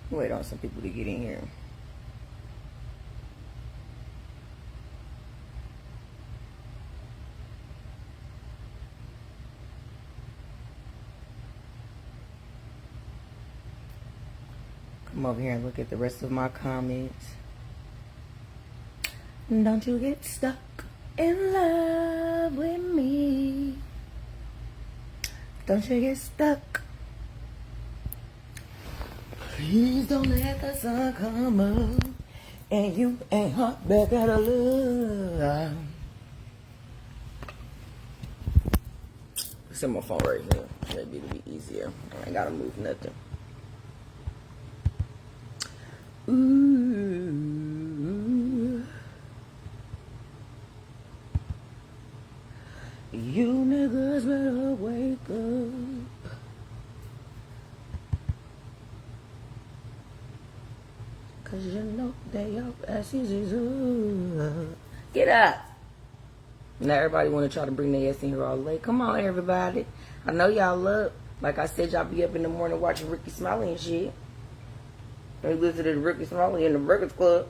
Wait on some people to get in here. Come over here and look at the rest of my comments. Don't you get stuck in love with me. Don't you get stuck. Please don't let the sun come up and you ain't hot back out of love. It's in my phone right here. Maybe it'll be easier. I ain't gotta move nothing. Ooh. You niggas better wake up. Cause you know that your asses is up. Get up. Now everybody want to try to bring their ass in here all late. Come on, everybody. I know y'all up. Like I said, y'all be up in the morning watching Ricky Smiley and shit. We listen to Ricky Smiley in the Breakfast Club.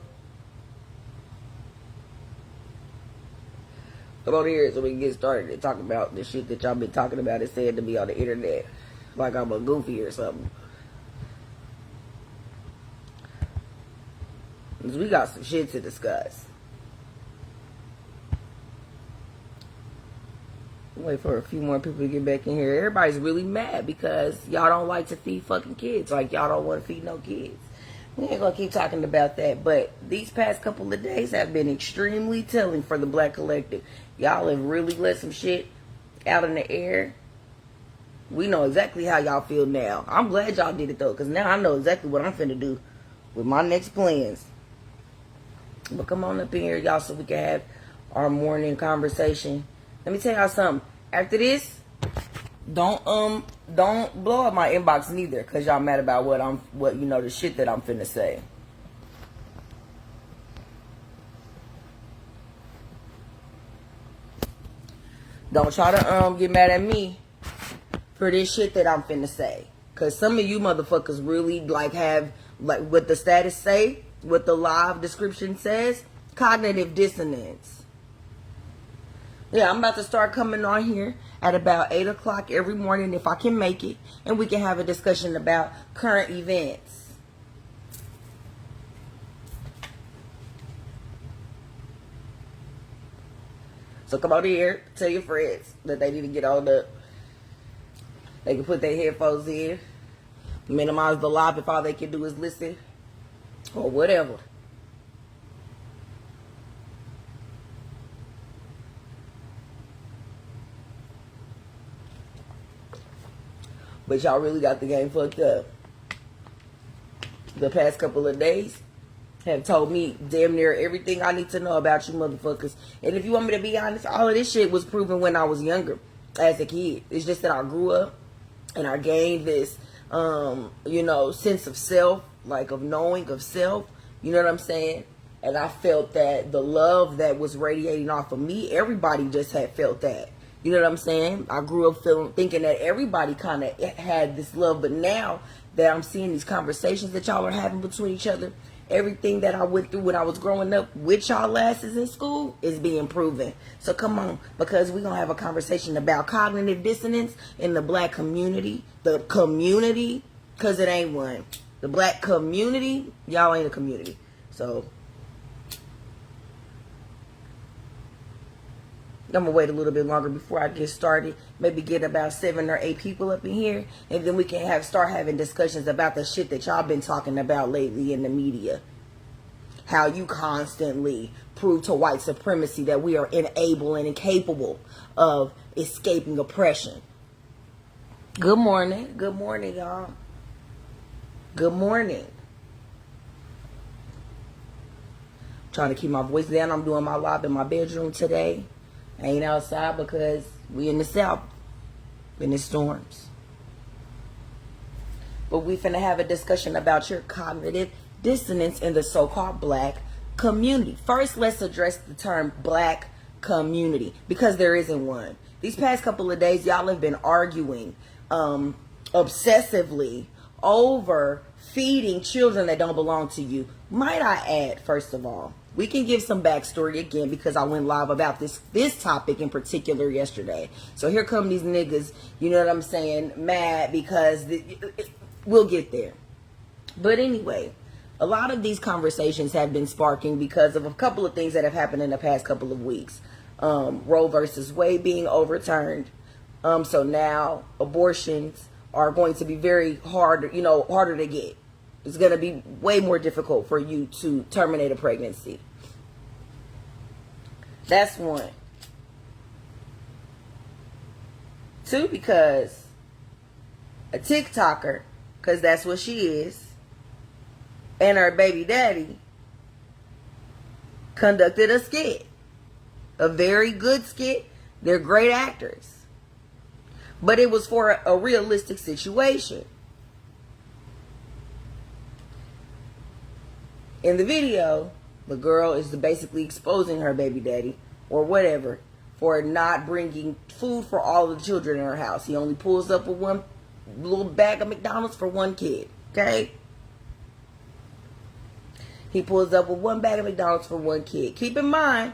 Come on here so we can get started and talk about the shit that y'all been talking about and said to me on the internet. Like I'm a goofy or something. Because we got some shit to discuss. Wait for a few more people to get back in here. Everybody's really mad because y'all don't like to feed fucking kids. Like y'all don't want to feed no kids. We ain't gonna keep talking about that. But these past couple of days have been extremely telling for the Black Collective. Y'all have really let some shit out in the air. We know exactly how y'all feel now. I'm glad y'all did it though, because now I know exactly what I'm finna do with my next plans. But come on up in here, y'all, so we can have our morning conversation. Let me tell y'all something. After this, don't blow up my inbox neither, cause y'all mad about the shit that I'm finna say. Don't try to get mad at me for this shit that I'm finna say, cause some of you motherfuckers really have what the status say, what the live description says, cognitive dissonance. Yeah, I'm about to start coming on here at about 8 o'clock every morning if I can make it. And we can have a discussion about current events. So come on here, tell your friends that they need to get on up. They can put their headphones in, minimize the live if all they can do is listen, or whatever. But y'all really got the game fucked up. The past couple of days have told me damn near everything I need to know about you motherfuckers. And if you want me to be honest, all of this shit was proven when I was younger as a kid. It's just that I grew up and I gained this, sense of self, like of knowing of self. You know what I'm saying? And I felt that the love that was radiating off of me, everybody just had felt that. You know what I'm saying? I grew up thinking that everybody kind of had this love. But now that I'm seeing these conversations that y'all are having between each other, everything that I went through when I was growing up with y'all asses in school is being proven. So come on, because we're going to have a conversation about cognitive dissonance in the black community. The community, because it ain't one. The black community, y'all ain't a community. So I'm going to wait a little bit longer before I get started. Maybe get about 7 or 8 people up in here. And then we can start having discussions about the shit that y'all been talking about lately in the media. How you constantly prove to white supremacy that we are unable and incapable of escaping oppression. Good morning. Good morning, y'all. Good morning. I'm trying to keep my voice down. I'm doing my live in my bedroom today. I ain't outside because we in the South, in the storms. But we finna have a discussion about your cognitive dissonance in the so-called black community. First, let's address the term black community, because there isn't one. These past couple of days, y'all have been arguing obsessively over feeding children that don't belong to you. Might I add, first of all, we can give some backstory again because I went live about this topic in particular yesterday. So here come these niggas, you know what I'm saying, mad because we'll get there. But anyway, a lot of these conversations have been sparking because of a couple of things that have happened in the past couple of weeks. Roe versus Wade being overturned. So now abortions are going to be very hard, harder to get. It's going to be way more difficult for you to terminate a pregnancy. That's one. Two, because a TikToker, because that's what she is, and her baby daddy conducted a skit. A very good skit. They're great actors. But it was for a realistic situation. In the video, the girl is basically exposing her baby daddy or whatever for not bringing food for all of the children in her house. He only pulls up with one little bag of McDonald's for one kid. Okay? He pulls up with one bag of McDonald's for one kid. Keep in mind,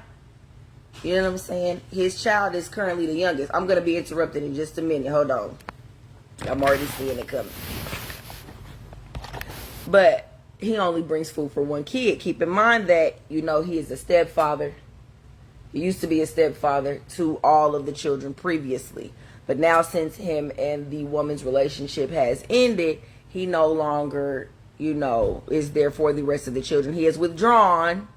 you know what I'm saying? His child is currently the youngest. I'm going to be interrupted in just a minute. Hold on. I'm already seeing it coming. But he only brings food for one kid. Keep in mind that, he is a stepfather. He used to be a stepfather to all of the children previously. But now since him and the woman's relationship has ended, he no longer, is there for the rest of the children. He has withdrawn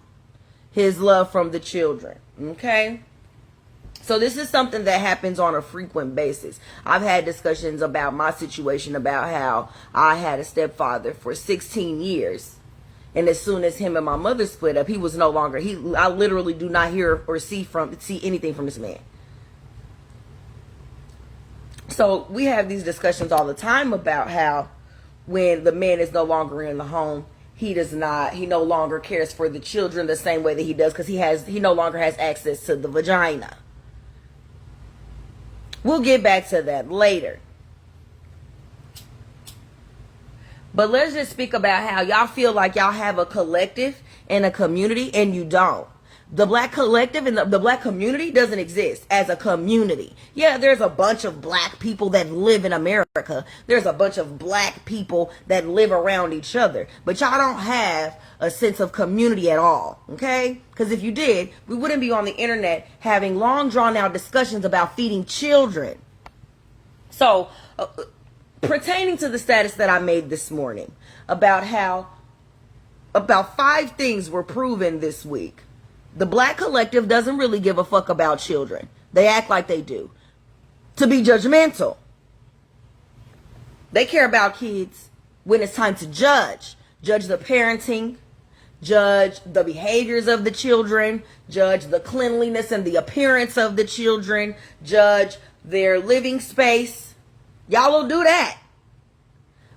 his love from the children. Okay? So this is something that happens on a frequent basis. I've had discussions about my situation, about how I had a stepfather for 16 years. And as soon as him and my mother split up, he was no longer, I literally do not hear or see anything from this man. So we have these discussions all the time about how when the man is no longer in the home, he no longer cares for the children the same way that he does because he no longer has access to the vagina. We'll get back to that later. But let's just speak about how y'all feel like y'all have a collective and a community, and you don't. The black collective and the black community doesn't exist as a community. Yeah, there's a bunch of black people that live in America. There's a bunch of black people that live around each other. But y'all don't have a sense of community at all, okay? Because if you did, we wouldn't be on the internet having long drawn out discussions about feeding children. So, pertaining to the status that I made this morning about how about 5 things were proven this week. The black collective doesn't really give a fuck about children. They act like they do. To be judgmental. They care about kids when it's time to judge. Judge the parenting. Judge the behaviors of the children. Judge the cleanliness and the appearance of the children. Judge their living space. Y'all will do that.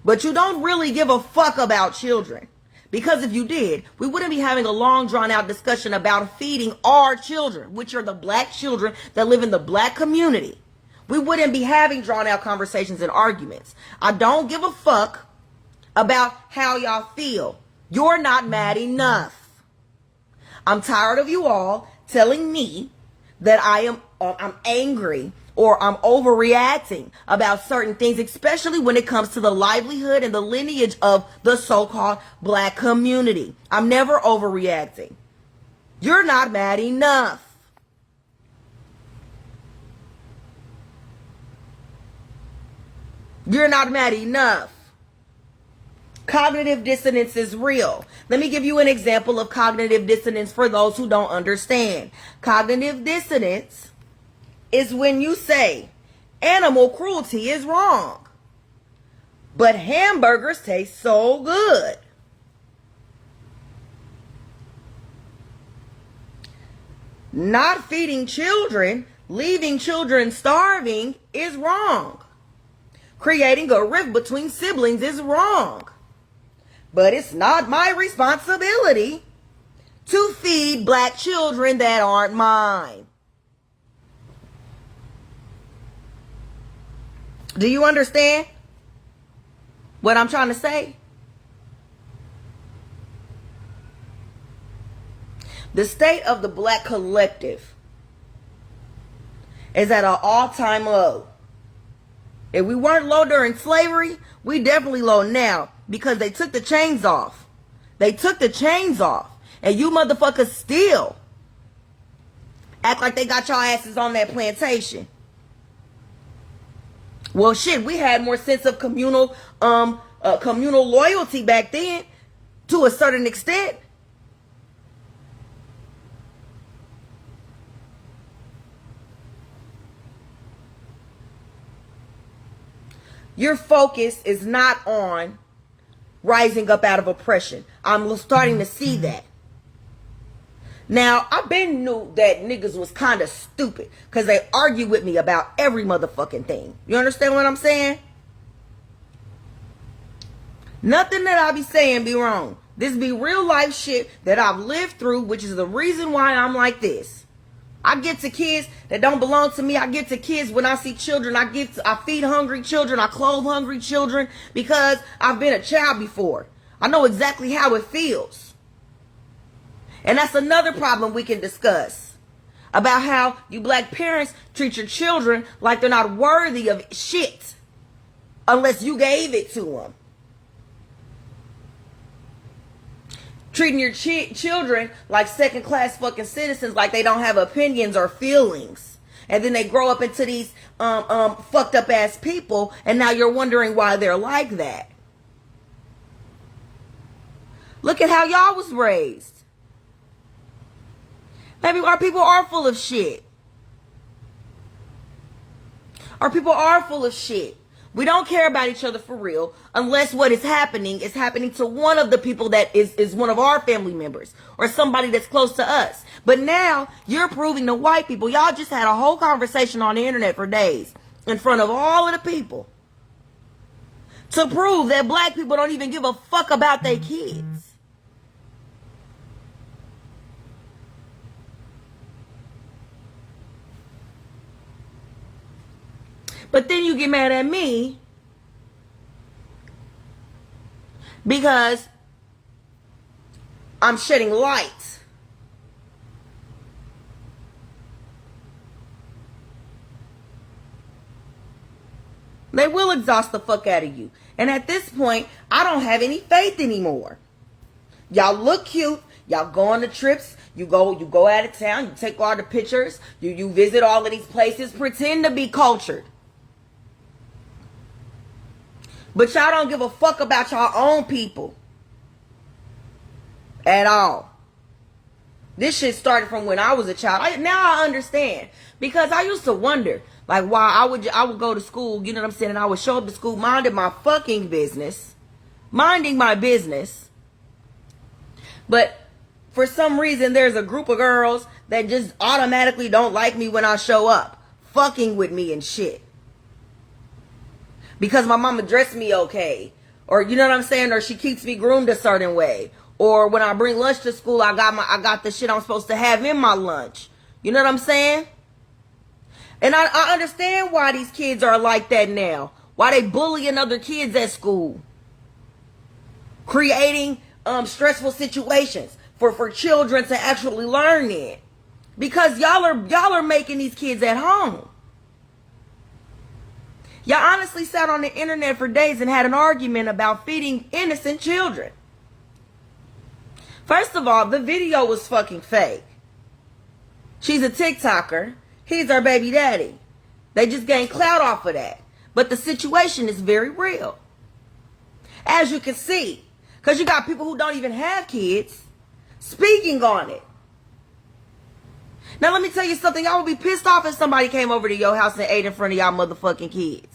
But you don't really give a fuck about children. Because if you did, we wouldn't be having a long drawn out discussion about feeding our children, which are the black children that live in the black community. We wouldn't be having drawn out conversations and arguments. I don't give a fuck about how y'all feel. You're not mad enough. I'm tired of you all telling me that I'm angry or I'm overreacting about certain things, especially when it comes to the livelihood and the lineage of the so-called black community. I'm never overreacting. You're not mad enough. You're not mad enough. Cognitive dissonance is real. Let me give you an example of cognitive dissonance for those who don't understand. Cognitive dissonance is when you say animal cruelty is wrong, but hamburgers taste so good. Not feeding children, leaving children starving is wrong. Creating a rift between siblings is wrong. But it's not my responsibility to feed black children that aren't mine. Do you understand? what I'm trying to say? The state of the black collective is at an all-time low. If we weren't low during slavery, we definitely low now because they took the chains off. They took the chains off. And you motherfuckers still act like they got y'all asses on that plantation. Well, shit, we had more sense of communal loyalty back then to a certain extent. Your focus is not on rising up out of oppression. I'm starting to see that. Now, I've been knew that niggas was kind of stupid because they argue with me about every motherfucking thing. You understand what I'm saying? Nothing that I be saying be wrong. This be real life shit that I've lived through, which is the reason why I'm like this. I get to kids that don't belong to me. I get to kids when I see children. I feed hungry children. I clothe hungry children because I've been a child before. I know exactly how it feels. And that's another problem we can discuss about how you black parents treat your children like they're not worthy of shit unless you gave it to them. Treating your children like second-class fucking citizens, like they don't have opinions or feelings. And then they grow up into these fucked up ass people, and now you're wondering why they're like that. Look at how y'all was raised. Maybe our people are full of shit. Our people are full of shit. We don't care about each other for real unless what is happening to one of the people that is one of our family members or somebody that's close to us. But now you're proving to white people. Y'all just had a whole conversation on the internet for days in front of all of the people to prove that black people don't even give a fuck about their kids. But then you get mad at me because I'm shedding light. They will exhaust the fuck out of you. And at this point, I don't have any faith anymore. Y'all look cute. Y'all go on the trips. You go out of town. You take all the pictures. You visit all of these places. Pretend to be cultured. But y'all don't give a fuck about y'all own people. At all. This shit started from when I was a child. Now I understand. Because I used to wonder, like, why I would go to school, you know what I'm saying? And I would show up to school minding my fucking business. Minding my business. But for some reason, there's a group of girls that just automatically don't like me when I show up. Fucking with me and shit. Because my mama dressed me okay. Or you know what I'm saying? Or she keeps me groomed a certain way. Or when I bring lunch to school, I got the shit I'm supposed to have in my lunch. You know what I'm saying? And I understand why these kids are like that now. Why they bullying other kids at school. Creating stressful situations for children to actually learn in. Because y'all are making these kids at home. Y'all honestly sat on the internet for days and had an argument about feeding innocent children. First of all, the video was fucking fake. She's a TikToker. He's her baby daddy. They just gained clout off of that. But the situation is very real. As you can see. Because you got people who don't even have kids speaking on it. Now let me tell you something. Y'all would be pissed off if somebody came over to your house and ate in front of y'all motherfucking kids.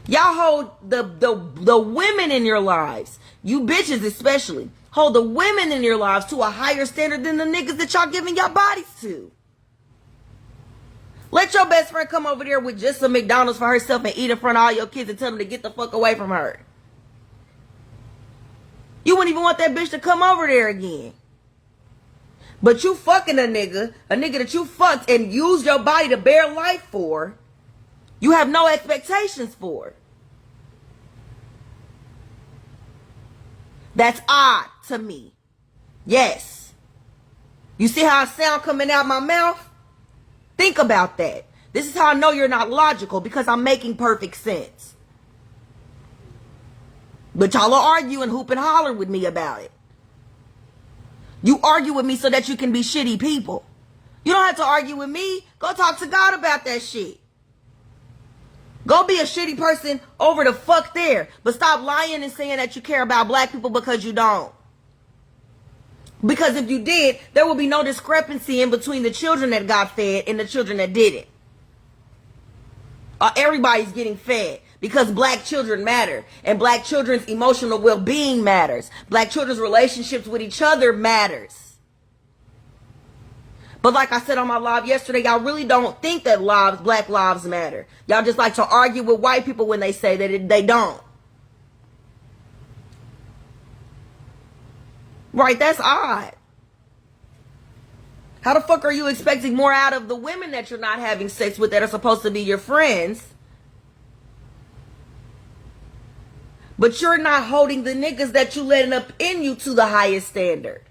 Y'all hold the women in your lives, you bitches especially, hold the women in your lives to a higher standard than the niggas that y'all giving your bodies to. Let your best friend come over there with just some McDonald's for herself and eat in front of all your kids and tell them to get the fuck away from her. You wouldn't even want that bitch to come over there again. But you fucking a nigga that you fucked and used your body to bear life for, you have no expectations for. That's odd to me. Yes. You see how I sound coming out my mouth? Think about that. This is how I know you're not logical, because I'm making perfect sense. But y'all are arguing, hoop and holler with me about it. You argue with me so that you can be shitty people. You don't have to argue with me. Go talk to God about that shit. Go be a shitty person over the fuck there. But stop lying and saying that you care about black people, because you don't. Because if you did, there will be no discrepancy in between the children that got fed and the children that didn't. Everybody's getting fed because black children matter, and black children's emotional well-being matters. Black children's relationships with each other matters. But like I said on my live yesterday, y'all really don't think that black lives matter. Y'all just like to argue with white people when they say that they don't. Right, that's odd. How the fuck are you expecting more out of the women that you're not having sex with that are supposed to be your friends? But you're not holding the niggas that you letting up in you to the highest standard.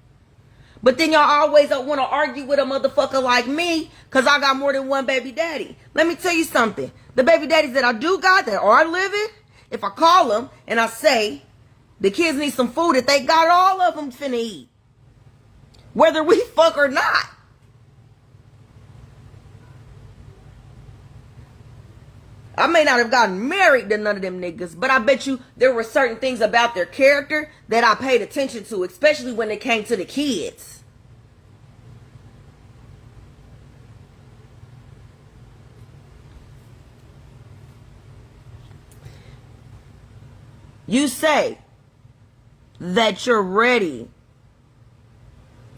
But then y'all always want to argue with a motherfucker like me because I got more than one baby daddy. Let me tell you something. The baby daddies that I do got that are living, if I call them and I say, the kids need some food, if they got all of them finna eat. Whether we fuck or not. I may not have gotten married to none of them niggas, but I bet you there were certain things about their character that I paid attention to, especially when it came to the kids. You say that you're ready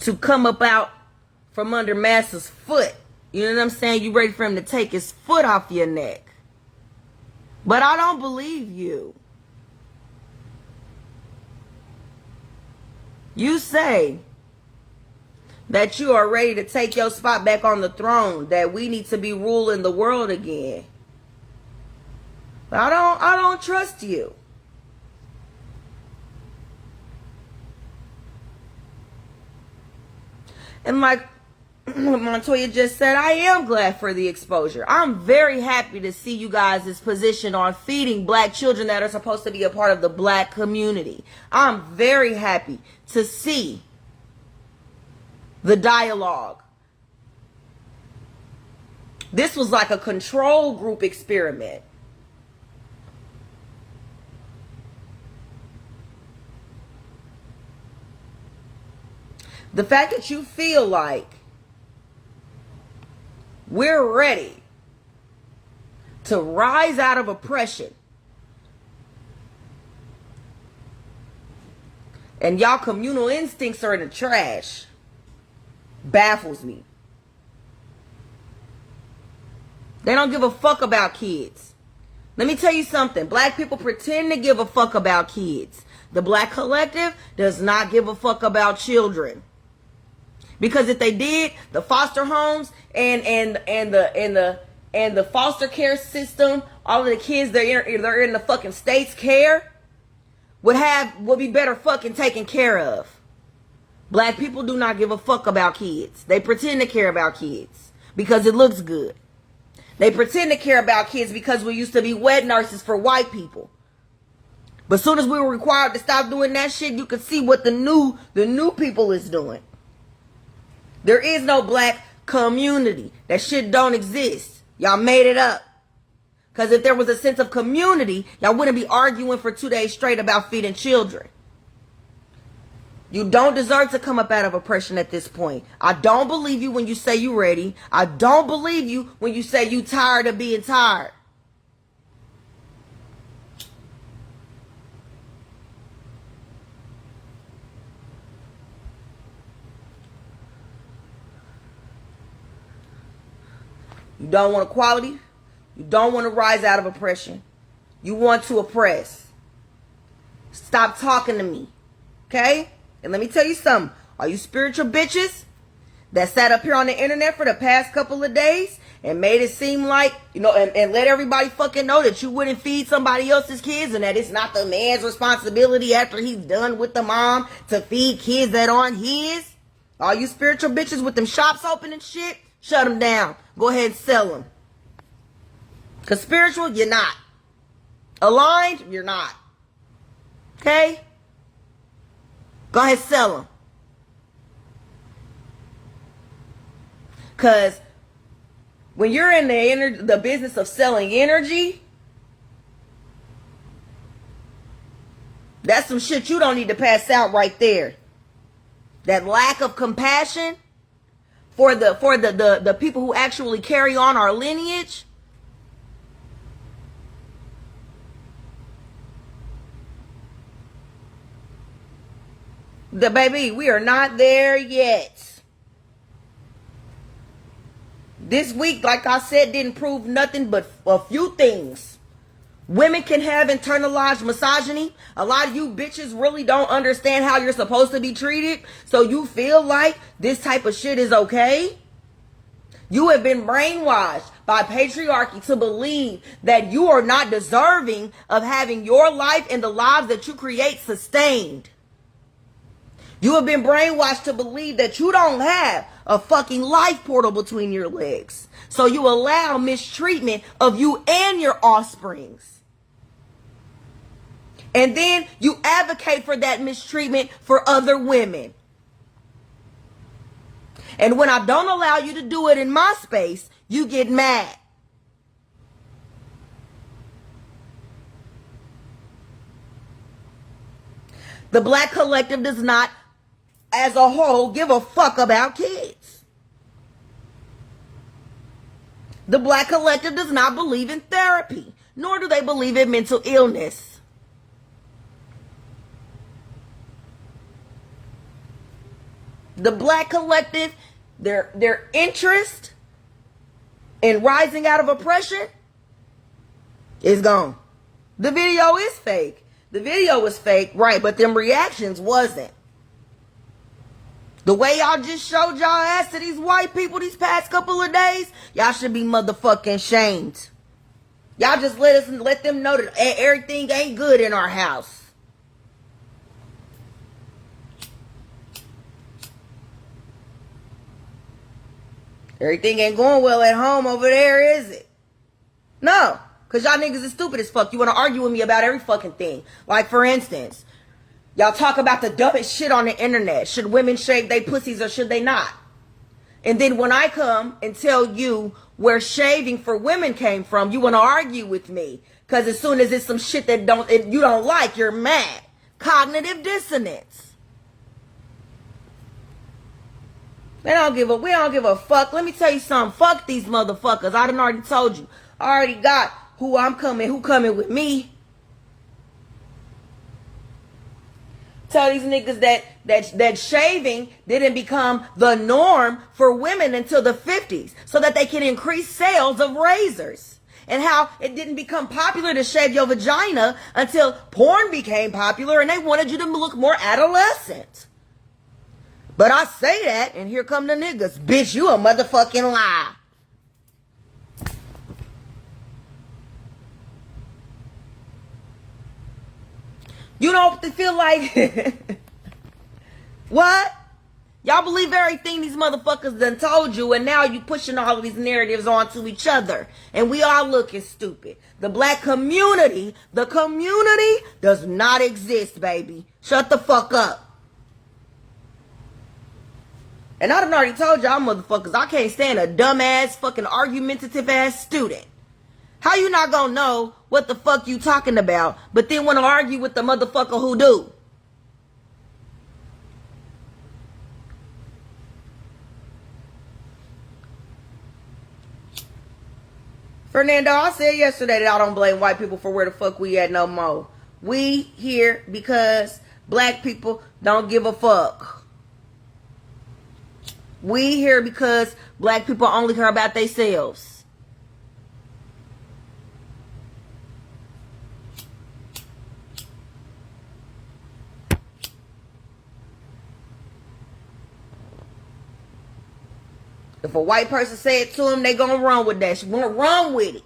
to come up out from under Master's foot. You know what I'm saying? You ready for him to take his foot off your neck. But I don't believe you. You say that you are ready to take your spot back on the throne, that we need to be ruling the world again. But I don't trust you. And like Montoya just said, I am glad for the exposure. I'm very happy to see you guys' position on feeding black children that are supposed to be a part of the black community. I'm very happy to see the dialogue. This was like a control group experiment. The fact that you feel like we're ready to rise out of oppression and y'all communal instincts are in the trash baffles me. They don't give a fuck about kids. Let me tell you something. Black people pretend to give a fuck about kids. The black collective does not give a fuck about children. Because if they did, the foster homes and the foster care system, all of the kids they're in the fucking state's care would be better fucking taken care of. Black people do not give a fuck about kids. They pretend to care about kids because it looks good. They pretend to care about kids because we used to be wet nurses for white people. But as soon as we were required to stop doing that shit, you could see what the new people is doing. There is no black community. That shit don't exist. Y'all made it up. Because if there was a sense of community, y'all wouldn't be arguing for 2 days straight about feeding children. You don't deserve to come up out of oppression at this point. I don't believe you when you say you ready. I don't believe you when you say you tired of being tired. You don't want equality. You don't want to rise out of oppression. You want to oppress. Stop talking to me. Okay? And let me tell you something. All you spiritual bitches that sat up here on the internet for the past couple of days and made it seem like, you know, and let everybody fucking know that you wouldn't feed somebody else's kids and that it's not the man's responsibility after he's done with the mom to feed kids that aren't his. All you spiritual bitches with them shops open and shit, shut them down. Go ahead and sell them. Because spiritual, you're not. Aligned, you're not. Okay? Go ahead and sell them. Because when you're in the business of selling energy, that's some shit you don't need to pass out right there. That lack of compassion for the people who actually carry on our lineage. Baby, we are not there yet. This week, like I said, didn't prove nothing but a few things. Women can have internalized misogyny. A lot of you bitches really don't understand how you're supposed to be treated. So you feel like this type of shit is okay. You have been brainwashed by patriarchy to believe that you are not deserving of having your life and the lives that you create sustained. You have been brainwashed to believe that you don't have a fucking life portal between your legs. So you allow mistreatment of you and your offsprings. And then you advocate for that mistreatment for other women. And when I don't allow you to do it in my space, you get mad. The Black collective does not, as a whole, give a fuck about kids. The Black collective does not believe in therapy, nor do they believe in mental illness. The Black collective, their interest in rising out of oppression is gone. The video is fake. The video was fake, right, but them reactions wasn't. The way y'all just showed y'all ass to these white people these past couple of days, y'all should be motherfucking shamed. Y'all just let them know that everything ain't good in our house. Everything ain't going well at home over there, is it? No, because y'all niggas is stupid as fuck. You want to argue with me about every fucking thing. Like, for instance, y'all talk about the dumbest shit on the internet. Should women shave their pussies or should they not? And then when I come and tell you where shaving for women came from, you want to argue with me. Because as soon as it's some shit that you don't like, you're mad. Cognitive dissonance. We don't give a fuck. Let me tell you something. Fuck these motherfuckers. I done already told you. I already got who coming with me. Tell these niggas that shaving didn't become the norm for women until the 50s so that they can increase sales of razors. And how it didn't become popular to shave your vagina until porn became popular and they wanted you to look more adolescent. But I say that, and here come the niggas. Bitch, you a motherfucking lie. You don't feel like... What? Y'all believe everything these motherfuckers done told you, and now you pushing all of these narratives onto each other. And we all looking stupid. The Black community, the community does not exist, baby. Shut the fuck up. And I done already told y'all motherfuckers, I can't stand a dumbass, fucking argumentative ass student. How you not gonna know what the fuck you talking about, but then wanna argue with the motherfucker who do? Fernando, I said yesterday that I don't blame white people for where the fuck we at no more. We here because black people don't give a fuck. We here because black people only care about themselves. The If a white person say it to them, they gonna run with that. She gonna run with it.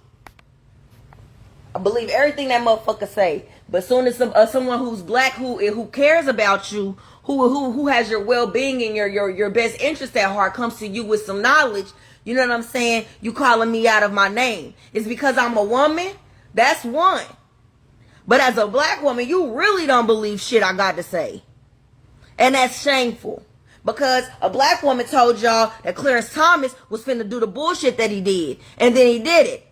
I believe everything that motherfucker say. But soon as someone who's black, who cares about you, who has your well-being and your best interest at heart, comes to you with some knowledge, you know what I'm saying? You calling me out of my name. It's because I'm a woman? That's one. But as a black woman, you really don't believe shit I got to say. And that's shameful. Because a black woman told y'all that Clarence Thomas was finna do the bullshit that he did. And then he did it.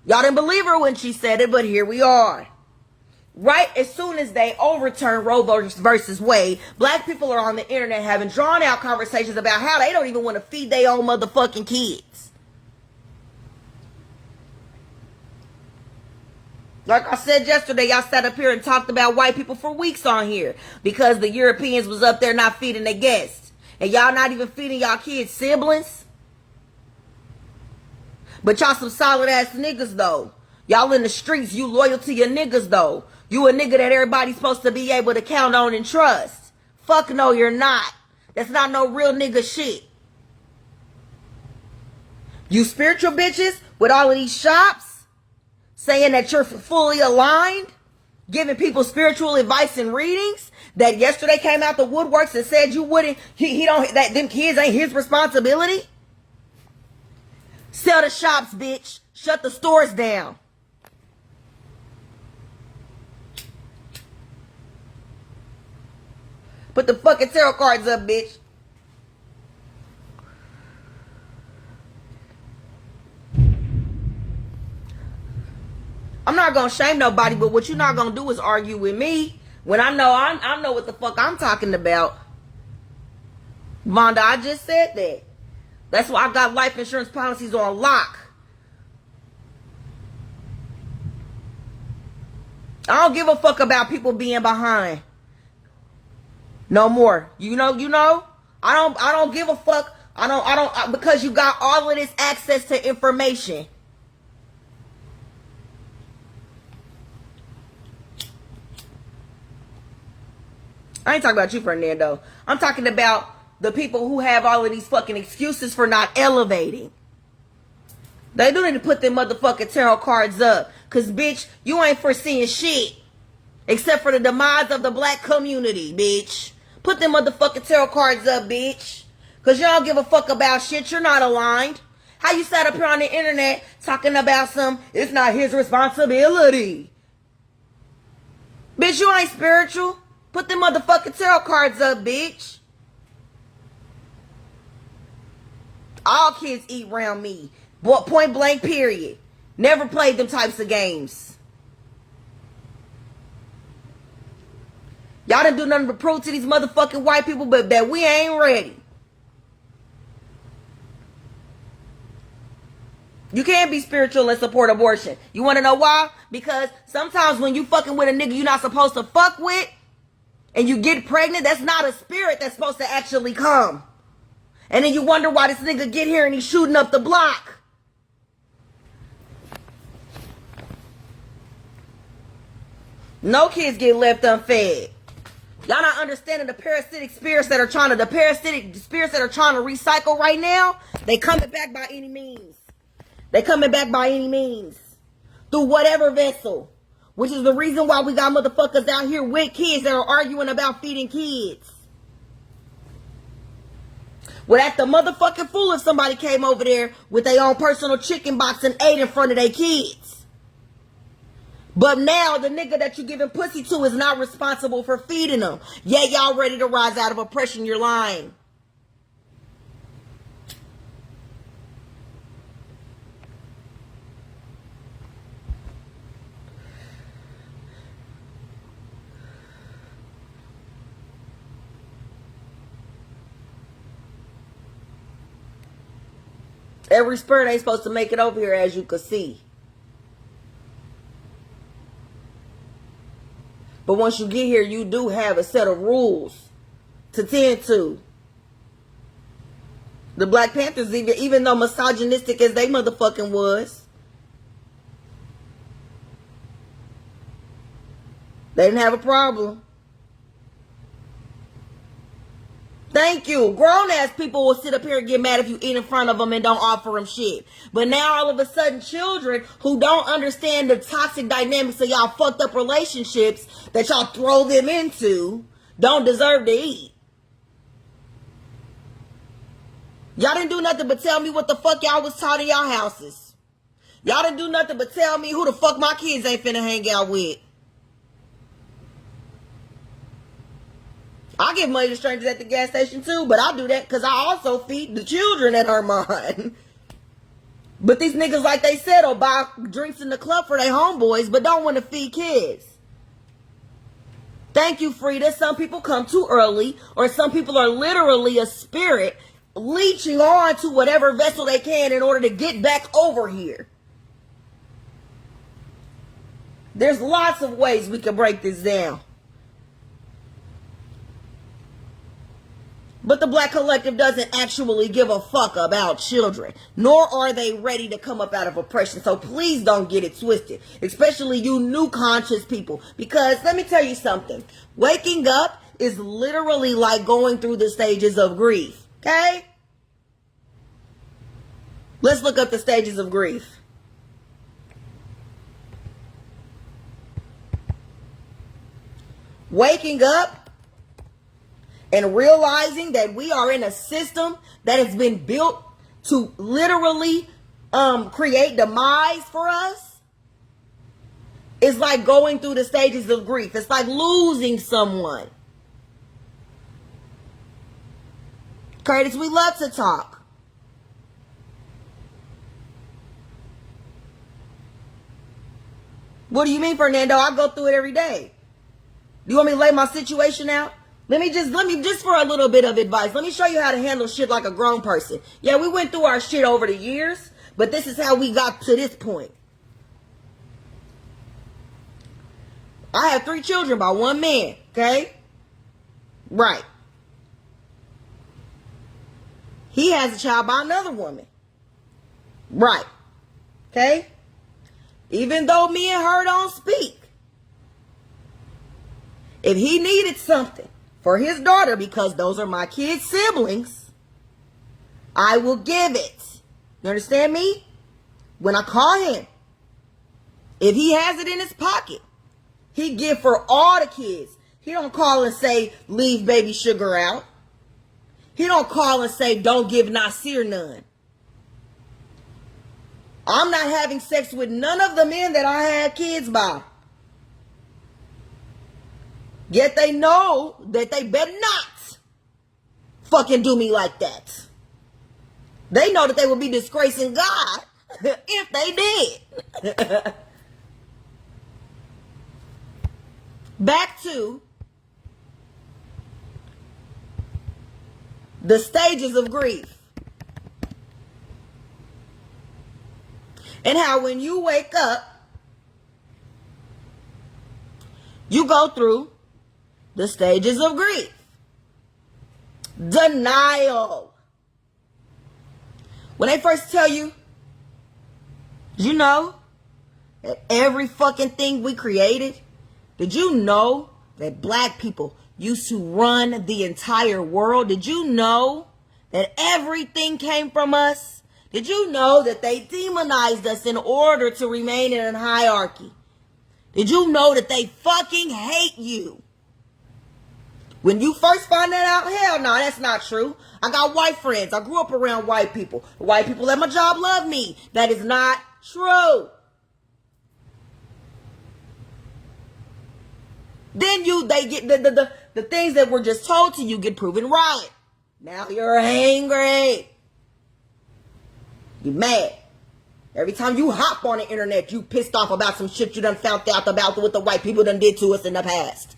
Y'all didn't believe her when she said it, but here we are. Right as soon as they overturn Roe versus Wade, black people are on the internet having drawn out conversations about how they don't even want to feed their own motherfucking kids. Like I said yesterday, y'all sat up here and talked about white people for weeks on here because the Europeans was up there not feeding their guests. And y'all not even feeding y'all kids' siblings. But y'all some solid ass niggas though. Y'all in the streets, you loyal to your niggas though. You a nigga that everybody's supposed to be able to count on and trust. Fuck no, you're not. That's not no real nigga shit. You spiritual bitches with all of these shops saying that you're fully aligned, giving people spiritual advice and readings that yesterday came out the woodworks and said you wouldn't, he don't, that them kids ain't his responsibility. Sell the shops, bitch. Shut the stores down. Put the fucking tarot cards up, bitch. I'm not gonna shame nobody, but what you're not gonna do is argue with me when I know what the fuck I'm talking about. Vonda, I just said that. That's why I got life insurance policies on lock. I don't give a fuck about people being behind. No more. You know? I don't give a fuck. I don't because you got all of this access to information. I ain't talking about you, Fernando. I'm talking about the people who have all of these fucking excuses for not elevating. They do need to put them motherfucking tarot cards up. Cause bitch, you ain't foreseeing shit. Except for the demise of the black community, bitch. Put them motherfucking tarot cards up, bitch. Cause you don't give a fuck about shit. You're not aligned. How you sat up here on the internet talking about it's not his responsibility. Bitch, you ain't spiritual. Put them motherfucking tarot cards up, bitch. All kids eat around me. Point blank, period. Never played them types of games. Y'all didn't do nothing but prove to these motherfucking white people but that we ain't ready. You can't be spiritual and support abortion. You want to know why? Because sometimes when you fucking with a nigga you're not supposed to fuck with and you get pregnant, that's not a spirit that's supposed to actually come. And then you wonder why this nigga get here and he's shooting up the block. No kids get left unfed. Y'all not understanding the parasitic spirits that are trying to recycle right now. They coming back by any means. They coming back by any means. Through whatever vessel. Which is the reason why we got motherfuckers out here with kids that are arguing about feeding kids. Would act the motherfucking fool if somebody came over there with their own personal chicken box and ate in front of their kids. But now the nigga that you giving pussy to is not responsible for feeding them. Yeah, y'all ready to rise out of oppression. You're lying. Every spirit ain't supposed to make it over here, as you can see. But once you get here, you do have a set of rules to tend to. The Black Panthers, even though misogynistic as they motherfucking was, they didn't have a problem. They Thank you. Grown ass people will sit up here and get mad if you eat in front of them and don't offer them shit. But now all of a sudden children who don't understand the toxic dynamics of y'all fucked up relationships that y'all throw them into don't deserve to eat. Y'all didn't do nothing but tell me what the fuck y'all was taught in y'all houses. Y'all didn't do nothing but tell me who the fuck my kids ain't finna hang out with. I give money to strangers at the gas station too, but I do that because I also feed the children that are mine. But these niggas, like they said, will buy drinks in the club for their homeboys, but don't want to feed kids. Thank you, Frida. Some people come too early, or some people are literally a spirit leeching on to whatever vessel they can in order to get back over here. There's lots of ways we can break this down. But the Black collective doesn't actually give a fuck about children, nor are they ready to come up out of oppression. So please don't get it twisted, especially you new conscious people. Because let me tell you something. Waking up is literally like going through the stages of grief. Okay? Let's look up the stages of grief. Waking up and realizing that we are in a system that has been built to literally create demise for us is like going through the stages of grief. It's like losing someone. Curtis, we love to talk. What do you mean, Fernando? I go through it every day. Do you want me to lay my situation out? Let me just for a little bit of advice, let me show you how to handle shit like a grown person. Yeah, we went through our shit over the years, but this is how we got to this point. I have 3 children by one man, okay? Right. He has a child by another woman. Right. Okay? Even though me and her don't speak. If he needed something for his daughter, because those are my kids' siblings, I will give it. You understand me? When I call him, if he has it in his pocket, he give for all the kids. He don't call and say, leave baby sugar out. He don't call and say, don't give Nasir none. I'm not having sex with none of the men that I had kids by. Yet they know that they better not fucking do me like that. They know that they would be disgracing God if they did. Back to the stages of grief. And how when you wake up, you go through the stages of grief. Denial. When they first tell you, you know, that every fucking thing we created, did you know that black people used to run the entire world? Did you know that everything came from us? Did you know that they demonized us in order to remain in a hierarchy? Did you know that they fucking hate you? When you first find that out, hell no, that's not true. I got white friends. I grew up around white people. The white people at my job love me. That is not true. Then they get the things that were just told to you get proven right. Now you're angry. You're mad. Every time you hop on the internet, you pissed off about some shit you done found out about what the white people done did to us in the past.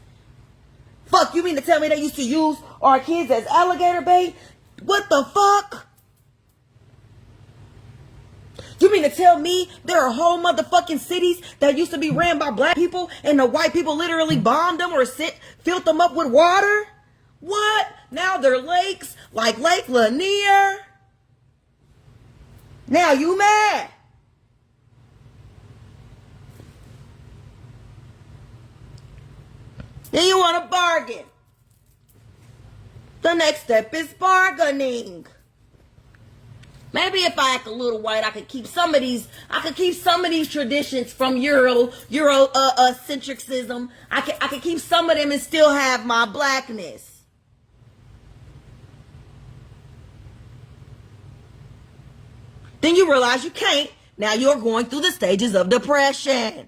Fuck, you mean to tell me they used to use our kids as alligator bait? What the fuck? You mean to tell me there are whole motherfucking cities that used to be ran by black people and the white people literally bombed them or filled them up with water? What? Now they're lakes like Lake Lanier? Now you mad? Then you want to bargain. The next step is bargaining. Maybe if I act a little white, I could keep some of these traditions from Eurocentricism. I could keep some of them and still have my blackness. Then you realize you can't. Now you're going through the stages of depression.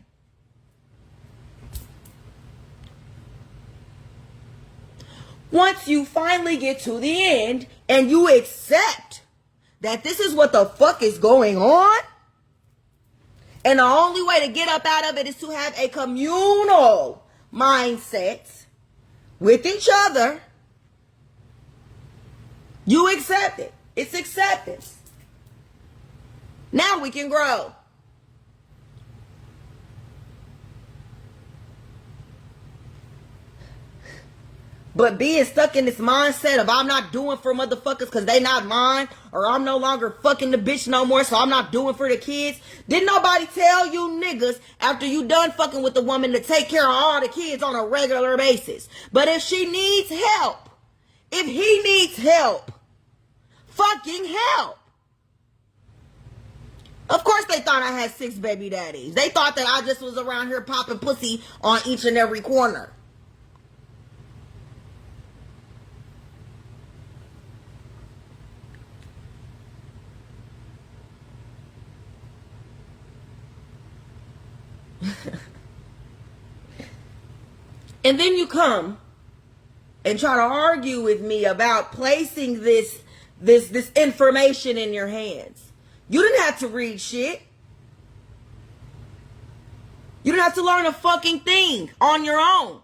Once you finally get to the end and you accept that this is what the fuck is going on, and the only way to get up out of it is to have a communal mindset with each other, you accept it. It's acceptance. Now we can grow. But being stuck in this mindset of I'm not doing for motherfuckers because they not mine, or I'm no longer fucking the bitch no more, so I'm not doing for the kids. Didn't nobody tell you niggas after you done fucking with the woman to take care of all the kids on a regular basis? But if she needs help, if he needs help, fucking help. Of course they thought I had 6 baby daddies. They thought that I just was around here popping pussy on each and every corner. And then you come and try to argue with me about placing this information in your hands. You didn't have to read shit. You didn't have to learn a fucking thing on your own.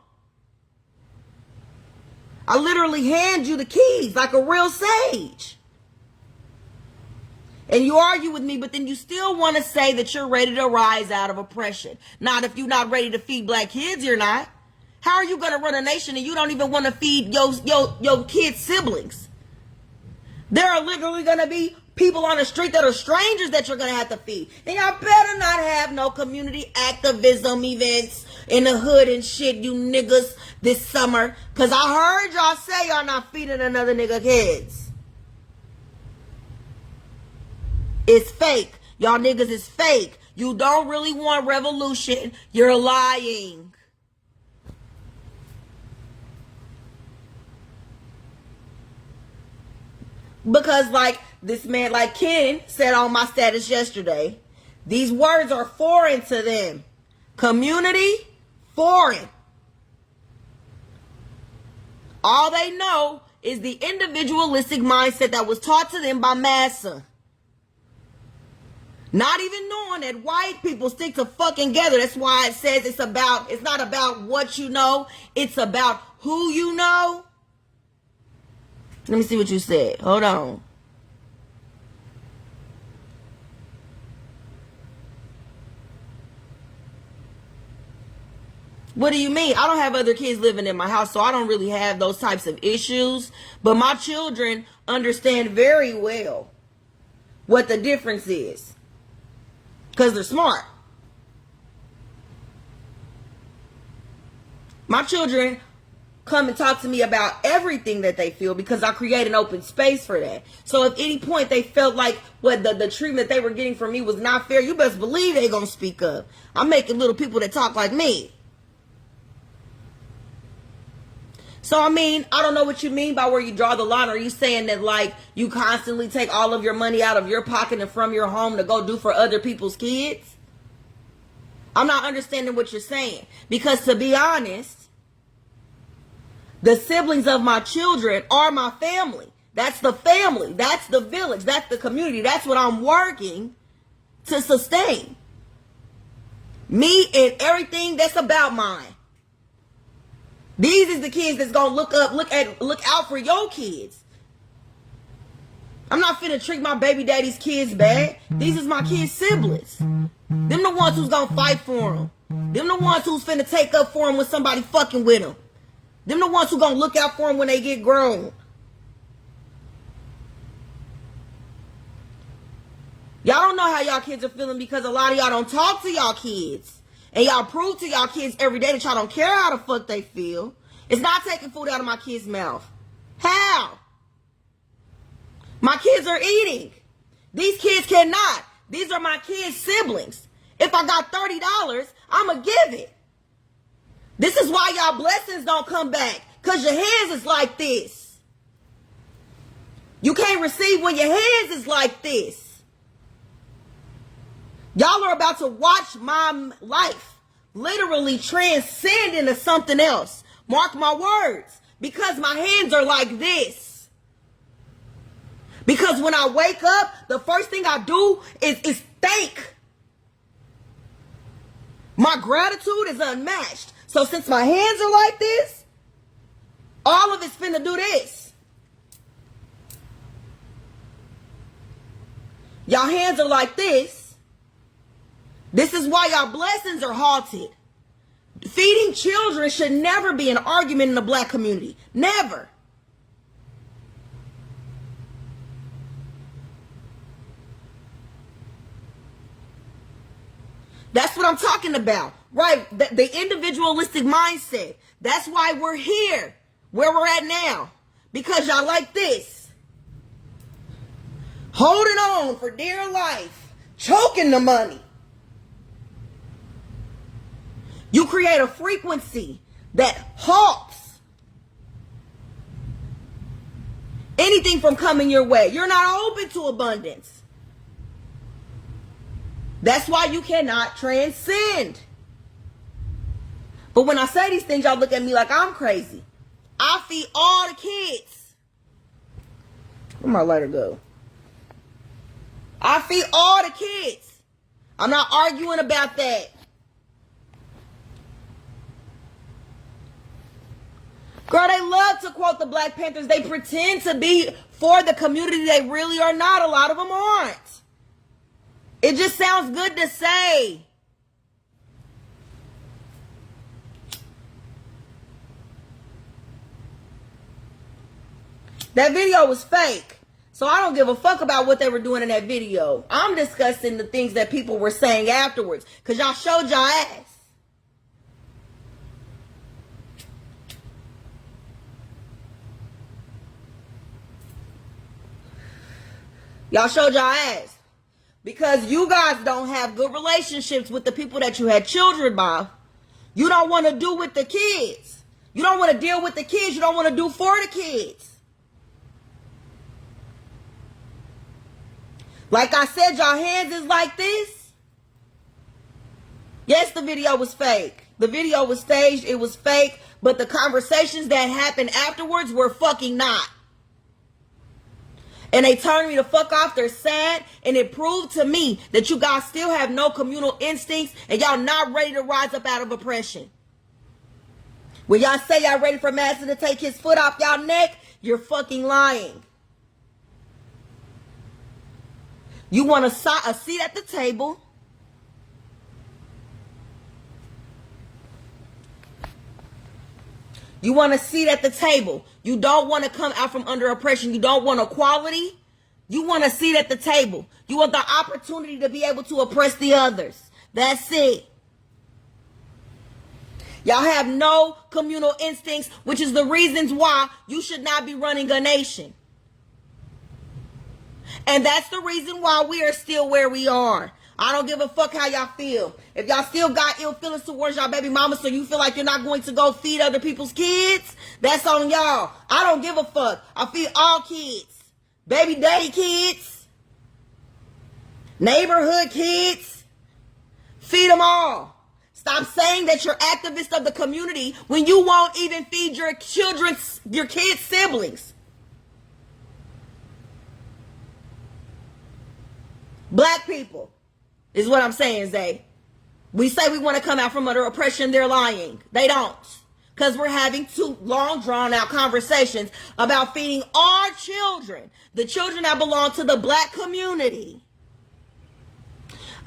I literally hand you the keys like a real sage. And you argue with me, but then you still want to say that you're ready to rise out of oppression. Not if you're not ready to feed black kids, you're not. How are you going to run a nation and you don't even want to feed your kids' siblings? There are literally going to be people on the street that are strangers that you're going to have to feed. And y'all better not have no community activism events in the hood and shit, you niggas, this summer. Because I heard y'all say y'all not feeding another nigga kids. It's fake. Y'all niggas is fake. You don't really want revolution. You're lying. Because like this man, like Ken said on my status yesterday, these words are foreign to them. Community, foreign. All they know is the individualistic mindset that was taught to them by massa. Not even knowing that white people stick to fucking together. That's why it says it's not about what you know. It's about who you know. Let me see what you said. Hold on. What do you mean? I don't have other kids living in my house, so I don't really have those types of issues. But my children understand very well what the difference is. Because they're smart. My children come and talk to me about everything that they feel because I create an open space for that. So if any point they felt like what the treatment they were getting from me was not fair, you best believe they gonna speak up. I'm making little people that talk like me. So I mean, I don't know what you mean by where you draw the line. Are you saying that like you constantly take all of your money out of your pocket and from your home to go do for other people's kids? I'm not understanding what you're saying. Because to be honest, the siblings of my children are my family. That's the family. That's the village. That's the community. That's what I'm working to sustain. Me and everything that's about mine. These is the kids that's gonna look out for your kids. I'm not finna treat my baby daddy's kids bad. These is my kids' siblings. Them the ones who's gonna fight for them. Them the ones who's finna take up for them when somebody fucking with them. Them the ones who gonna look out for them when they get grown. Y'all don't know how y'all kids are feeling because a lot of y'all don't talk to y'all kids. And y'all prove to y'all kids every day that y'all don't care how the fuck they feel. It's not taking food out of my kids' mouth. How? My kids are eating. These kids cannot. These are my kids' siblings. If I got $30, I'ma give it. This is why y'all blessings don't come back. Because your hands is like this. You can't receive when your hands is like this. Y'all are about to watch my life literally transcend into something else. Mark my words. Because my hands are like this. Because when I wake up, the first thing I do is thank. My gratitude is unmatched. So since my hands are like this, all of it's finna do this. Y'all hands are like this. This is why y'all blessings are halted. Feeding children should never be an argument in the black community. Never. That's what I'm talking about. Right? The individualistic mindset. That's why we're here, where we're at now. Because y'all like this. Holding on for dear life. Choking the money. You create a frequency that halts anything from coming your way. You're not open to abundance. That's why you cannot transcend. But when I say these things, y'all look at me like I'm crazy. I feed all the kids. Where my lighter go? I feed all the kids. I'm not arguing about that. Girl, they love to quote the Black Panthers. They pretend to be for the community. They really are not. A lot of them aren't. It just sounds good to say. That video was fake. So I don't give a fuck about what they were doing in that video. I'm discussing the things that people were saying afterwards. Because y'all showed y'all ass. Y'all showed y'all ass. Because you guys don't have good relationships with the people that you had children by. You don't want to do with the kids. You don't want to deal with the kids. You don't want to do for the kids. Like I said, y'all hands is like this. Yes, the video was fake. The video was staged. It was fake. But the conversations that happened afterwards were fucking not. And they turned me the fuck off. They're sad. And it proved to me that you guys still have no communal instincts. And y'all not ready to rise up out of oppression. When y'all say y'all ready for Madison to take his foot off y'all neck, you're fucking lying. You want a seat at the table. You want a seat at the table. You don't want to come out from under oppression. You don't want equality. You want a seat at the table. You want the opportunity to be able to oppress the others. That's it. Y'all have no communal instincts, which is the reasons why you should not be running a nation. And that's the reason why we are still where we are. I don't give a fuck how y'all feel. If y'all still got ill feelings towards y'all baby mama so you feel like you're not going to go feed other people's kids, that's on y'all. I don't give a fuck. I feed all kids. Baby daddy kids. Neighborhood kids. Feed them all. Stop saying that you're activists of the community when you won't even feed your kids' siblings. Black people is what I'm saying, Zay. We say we want to come out from under oppression. They're lying. They don't. Because we're having two long, drawn-out conversations about feeding our children, the children that belong to the black community.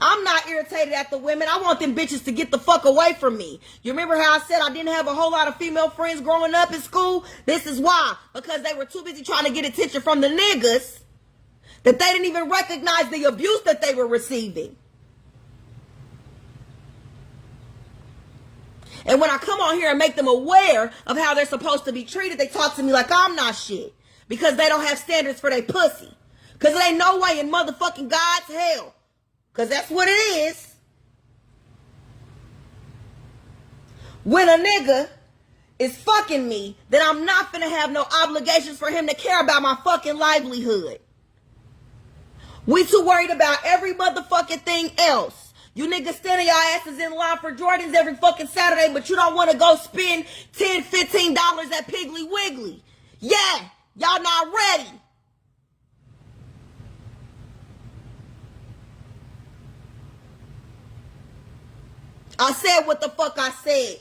I'm not irritated at the women. I want them bitches to get the fuck away from me. You remember how I said I didn't have a whole lot of female friends growing up in school? This is why. Because they were too busy trying to get attention from the niggas that they didn't even recognize the abuse that they were receiving. And when I come on here and make them aware of how they're supposed to be treated, they talk to me like I'm not shit. Because they don't have standards for their pussy. Because it ain't no way in motherfucking God's hell. Because that's what it is. When a nigga is fucking me, then I'm not finna have no obligations for him to care about my fucking livelihood. We too worried about every motherfucking thing else. You niggas standing your asses in line for Jordans every fucking Saturday, but you don't want to go spend $10, $15 at Piggly Wiggly. Yeah, y'all not ready. I said what the fuck I said.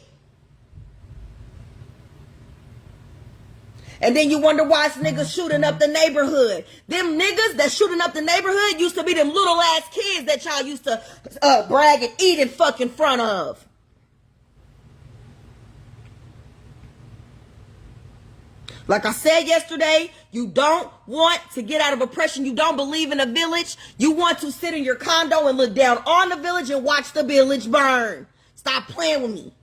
And then you wonder why it's niggas shooting up the neighborhood. Them niggas that shooting up the neighborhood used to be them little ass kids that y'all used to brag and eat in fucking front of. Like I said yesterday, you don't want to get out of oppression. You don't believe in a village. You want to sit in your condo and look down on the village and watch the village burn. Stop playing with me.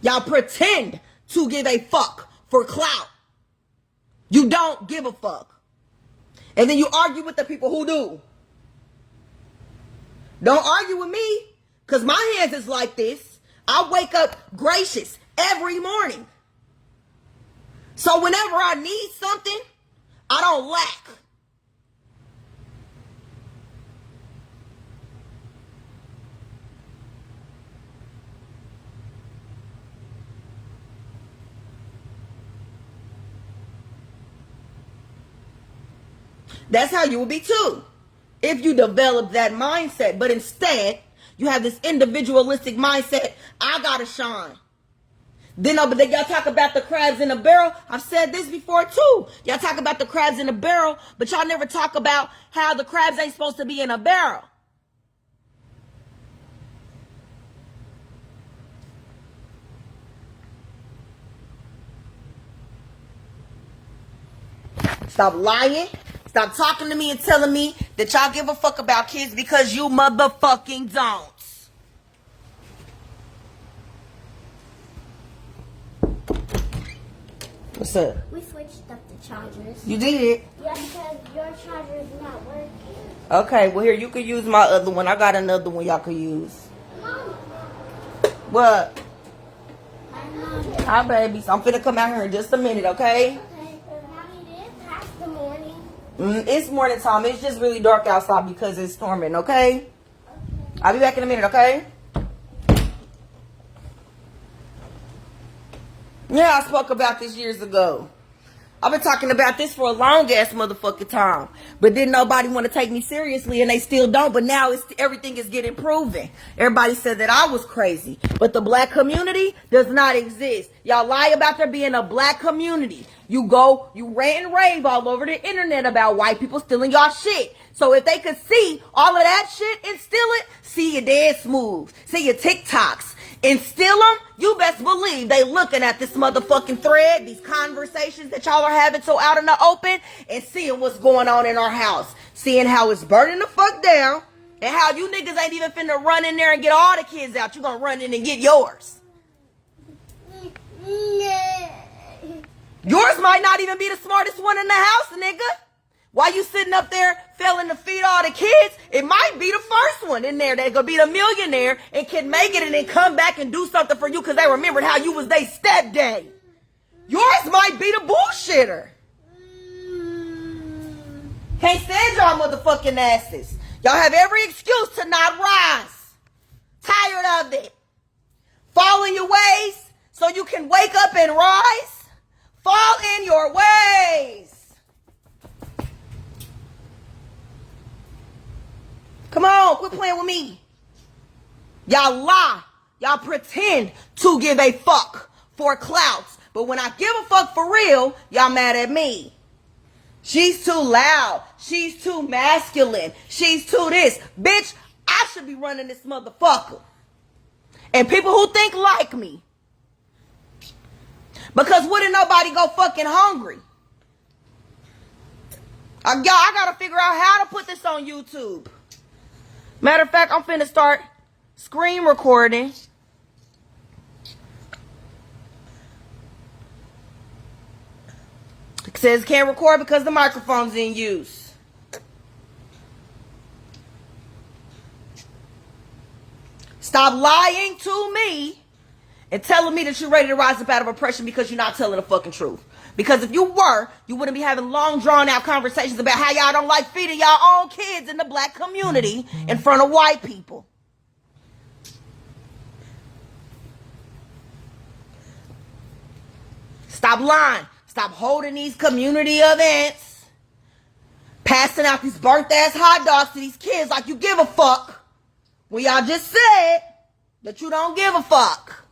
Y'all pretend to give a fuck for clout. You don't give a fuck. And then you argue with the people who do. Don't argue with me, because my hands is like this. I wake up gracious every morning. So whenever I need something, I don't lack. That's how you will be too, if you develop that mindset. But instead, you have this individualistic mindset. I gotta shine. Then y'all talk about the crabs in a barrel. I've said this before too. Y'all talk about the crabs in a barrel, but y'all never talk about how the crabs ain't supposed to be in a barrel. Stop lying. Stop talking to me and telling me that y'all give a fuck about kids, because you motherfucking don't. What's up? We switched up the chargers. You did? Yeah, because your charger is not working. Okay, well here, you could use my other one. I got another one y'all could use. Mom. What? Hi, Mom. Hi, baby. So I'm finna come out here in just a minute, okay? Okay, Mommy, it is past the morning. It's morning time. It's just really dark outside because it's storming, okay? Okay. I'll be back in a minute, okay? Yeah, I spoke about this years ago. I've been talking about this for a long ass motherfucking time. But didn't nobody want to take me seriously, and they still don't. But now everything is getting proven. Everybody said that I was crazy. But the black community does not exist. Y'all lie about there being a black community. You rant and rave all over the internet about white people stealing y'all shit. So if they could see all of that shit and steal it, see your dance moves, see your TikToks, and steal them, you best believe they looking at this motherfucking thread, these conversations that y'all are having so out in the open, and seeing what's going on in our house. Seeing how it's burning the fuck down, and how you niggas ain't even finna run in there and get all the kids out. You gonna run in and get yours. Yours might not even be the smartest one in the house, nigga. While you sitting up there failing to feed all the kids, it might be the first one in there that's gonna be the millionaire and can make it and then come back and do something for you because they remembered how you was their stepdaddy. Yours might be the bullshitter. Can't stand y'all motherfucking asses. Y'all have every excuse to not rise. Tired of it. Fall in your ways so you can wake up and rise. Fall in your ways. Come on, quit playing with me. Y'all lie. Y'all pretend to give a fuck for clouts. But when I give a fuck for real, y'all mad at me. She's too loud. She's too masculine. She's too this. Bitch, I should be running this motherfucker. And people who think like me. Because wouldn't nobody go fucking hungry? Y'all, I gotta figure out how to put this on YouTube. Matter of fact, I'm finna start screen recording. It says can't record because the microphone's in use. Stop lying to me and telling me that you're ready to rise up out of oppression because you're not telling the fucking truth. Because if you were, you wouldn't be having long, drawn-out conversations about how y'all don't like feeding y'all own kids in the black community in front of white people. Stop lying. Stop holding these community events, passing out these burnt-ass hot dogs to these kids like you give a fuck. Well, y'all just said that you don't give a fuck.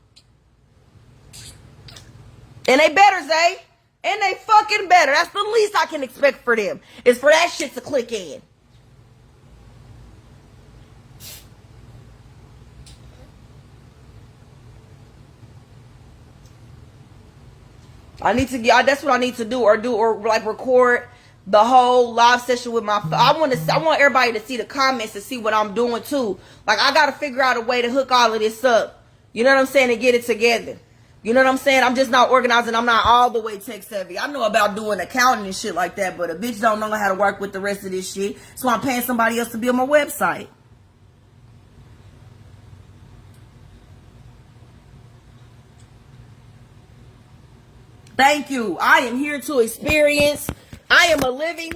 And they better say, and they fucking better. That's the least I can expect for them, is for that shit to click in. I need to, that's what I need to do, or like record the whole live session with my, I want everybody to see the comments and see what I'm doing too. Like, I got to figure out a way to hook all of this up. You know what I'm saying? And get it together. You know what I'm saying? I'm just not organizing. I'm not all the way tech savvy. I know about doing accounting and shit like that, but a bitch don't know how to work with the rest of this shit. So I'm paying somebody else to build my website. Thank you. I am here to experience. I am a living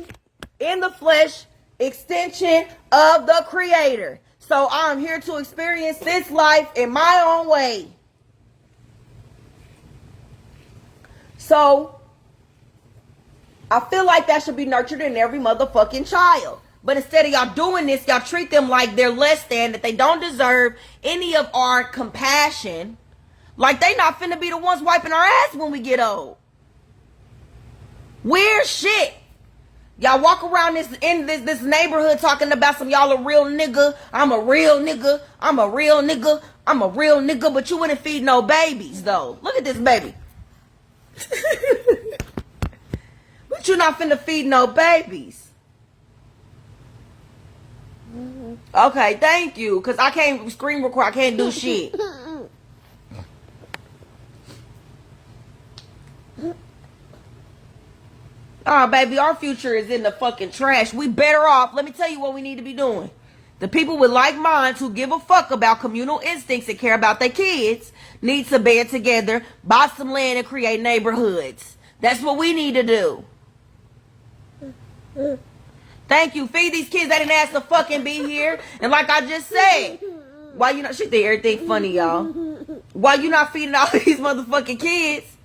in the flesh extension of the Creator. So I'm here to experience this life in my own way. So I feel like that should be nurtured in every motherfucking child. But instead of y'all doing this, y'all treat them like they're less than, that they don't deserve any of our compassion. Like they not finna be the ones wiping our ass when we get old. Weird shit. Y'all walk around this neighborhood talking about some y'all a real nigga. I'm a real nigga. I'm a real nigga. I'm a real nigga. But you wouldn't feed no babies though. Look at this baby. But you're not finna feed no babies. Okay, thank you. Cause I can't screen record. I can't do shit. Oh, baby, our future is in the fucking trash. We better off. Let me tell you what we need to be doing. The people with like minds who give a fuck about communal instincts and care about their kids need to band together, buy some land, and create neighborhoods. That's what we need to do. Thank you. Feed these kids. They didn't ask to fucking be here. And like I just said, why you not, she think everything funny, y'all. Why you not feeding all these motherfucking kids?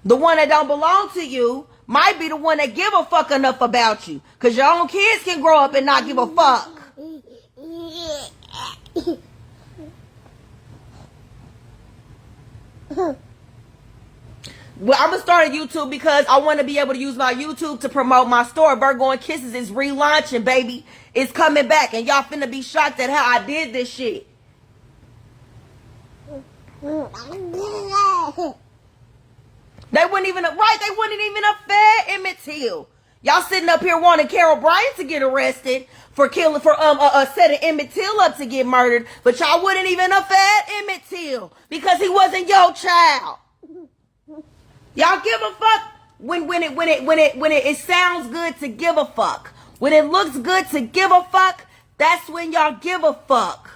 The one that don't belong to you might be the one that give a fuck enough about you. Because your own kids can grow up and not give a fuck. Well, I'm going to start a YouTube because I want to be able to use my YouTube to promote my store. Virgo and Kisses is relaunching, baby. It's coming back. And y'all finna be shocked at how I did this shit. They wouldn't even, right, they wouldn't even have fed Emmett Till. Y'all sitting up here wanting Carol Bryant to get arrested for killing, for setting Emmett Till up to get murdered, but y'all wouldn't even have fed Emmett Till because he wasn't your child. Y'all give a fuck when it sounds good to give a fuck. When it looks good to give a fuck, that's when y'all give a fuck.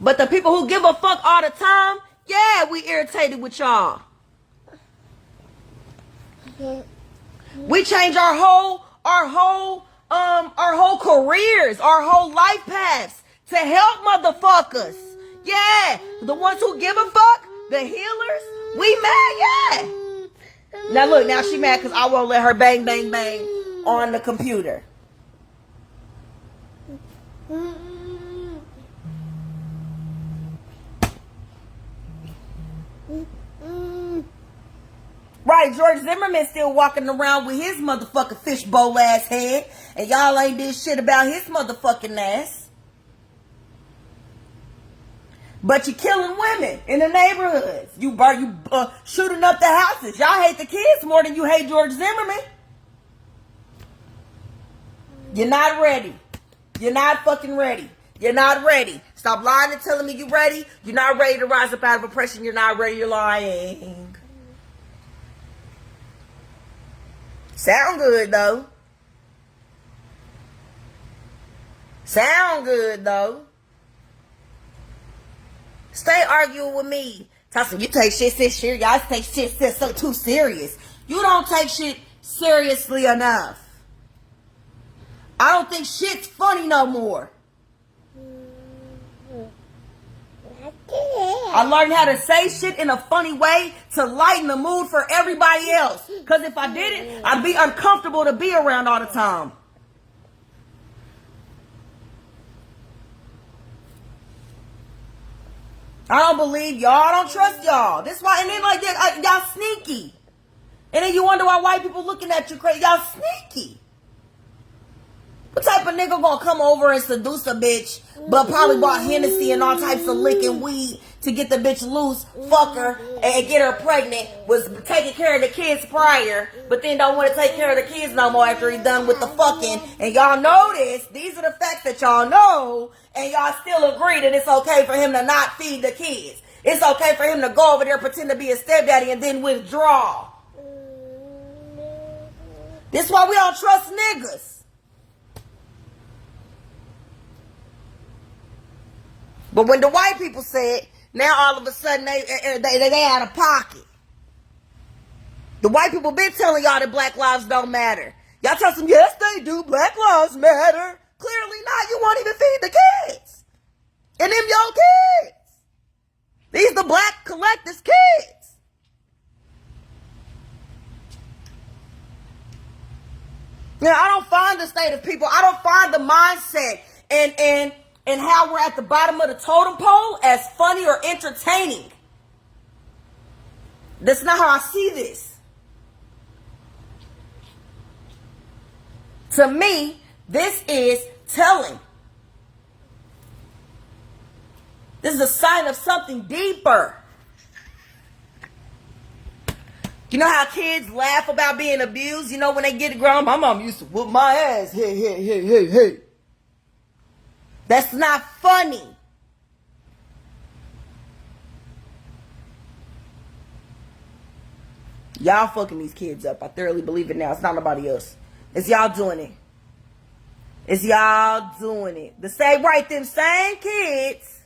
But the people who give a fuck all the time, yeah, we irritated with y'all. We change our whole careers, our whole life paths to help motherfuckers. Yeah, the ones who give a fuck, the healers, we mad, yeah. Now look, now she mad because I won't let her bang, bang, bang on the computer. Right, George Zimmerman still walking around with his motherfucking fishbowl ass head, and y'all ain't did shit about his motherfucking ass. But you killing women in the neighborhoods. You shooting up the houses. Y'all hate the kids more than you hate George Zimmerman. You're not ready. You're not fucking ready. You're not ready. Stop lying and telling me you're ready. You're not ready to rise up out of oppression. You're not ready. You're lying. Sound good, though. Sound good, though. Stay arguing with me. Tossing, you take shit serious. Y'all take shit so too serious. You don't take shit seriously enough. I don't think shit's funny no more. I learned how to say shit in a funny way to lighten the mood for everybody else. Because if I didn't, I'd be uncomfortable to be around all the time. I don't believe y'all. I don't trust y'all. That's why. And then like that, y'all sneaky. And then you wonder why white people looking at you crazy. Y'all sneaky. What type of nigga gonna come over and seduce a bitch, but probably bought Hennessy and all types of licking weed to get the bitch loose, fuck her, and get her pregnant, was taking care of the kids prior, but then don't want to take care of the kids no more after he's done with the fucking, and y'all know this, these are the facts that y'all know, and y'all still agree that it's okay for him to not feed the kids. It's okay for him to go over there, pretend to be a stepdaddy, and then withdraw. This is why we don't trust niggas. But when the white people said, now all of a sudden they out of pocket. The white people been telling y'all that black lives don't matter. Y'all tell them, yes they do, black lives matter. Clearly not, you won't even feed the kids. And them your kids. These the black collectors' kids. Now I don't find the state of people, I don't find the mindset and how we're at the bottom of the totem pole as funny or entertaining. That's not how I see this. To me, this is telling. This is a sign of something deeper. You know how kids laugh about being abused? You know when they get grown, my mom used to whoop my ass. Hey, hey, hey, hey, hey. That's not funny. Y'all fucking these kids up. I thoroughly believe it now. It's not nobody else. It's y'all doing it. It's y'all doing it. The same right, them same kids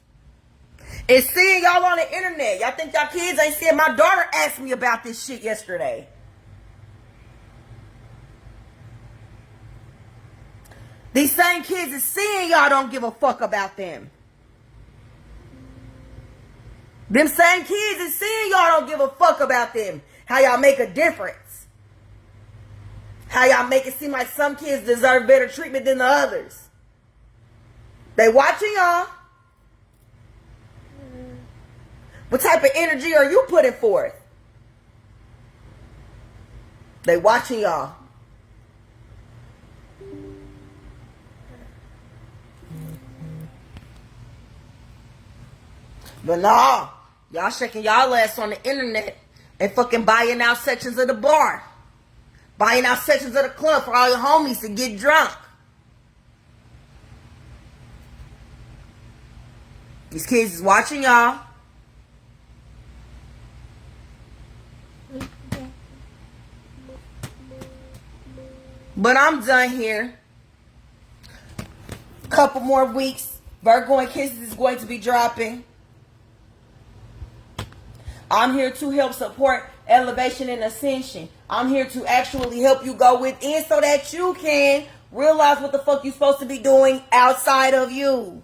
is seeing y'all on the internet. Y'all think y'all kids ain't seeing? My daughter asked me about this shit yesterday. These same kids is seeing y'all don't give a fuck about them. Them same kids is seeing y'all don't give a fuck about them. How y'all make a difference. How y'all make it seem like some kids deserve better treatment than the others. They watching y'all. What type of energy are you putting forth? They watching y'all. But nah, y'all shaking y'all ass on the internet and fucking buying out sections of the bar. Buying out sections of the club for all your homies to get drunk. These kids is watching y'all. But I'm done here. Couple more weeks. Virgo and Kisses is going to be dropping. I'm here to help support elevation and ascension. I'm here to actually help you go within so that you can realize what the fuck you're supposed to be doing outside of you.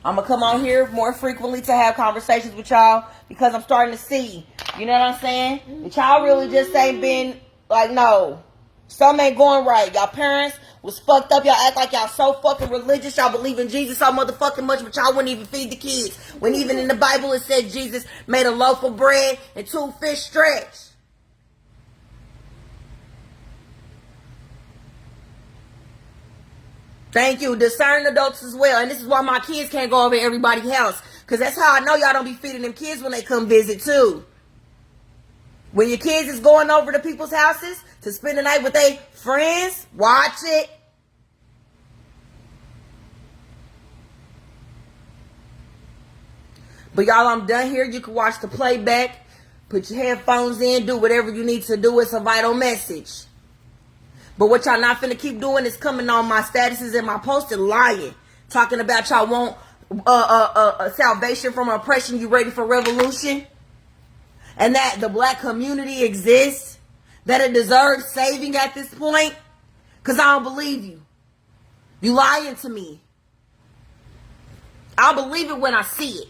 I'm going to come on here more frequently to have conversations with y'all because I'm starting to see, you know what I'm saying? That y'all really just ain't been like, no. Something ain't going right. Y'all parents was fucked up. Y'all act like y'all so fucking religious. Y'all believe in Jesus so motherfucking much, but y'all wouldn't even feed the kids. When even in the Bible it said Jesus made a loaf of bread and 2 fish stretched. Thank you. Discerning adults as well. And this is why my kids can't go over to everybody's house. Because that's how I know y'all don't be feeding them kids when they come visit too. When your kids is going over to people's houses to spend the night with their friends, watch it. But y'all, I'm done here. You can watch the playback. Put your headphones in. Do whatever you need to do. It's a vital message. But what y'all not finna keep doing is coming on my statuses and my posts and lying. Talking about y'all want salvation from oppression. You ready for revolution? And that the black community exists. That it deserves saving at this point. Because I don't believe you. You lying to me. I'll believe it when I see it.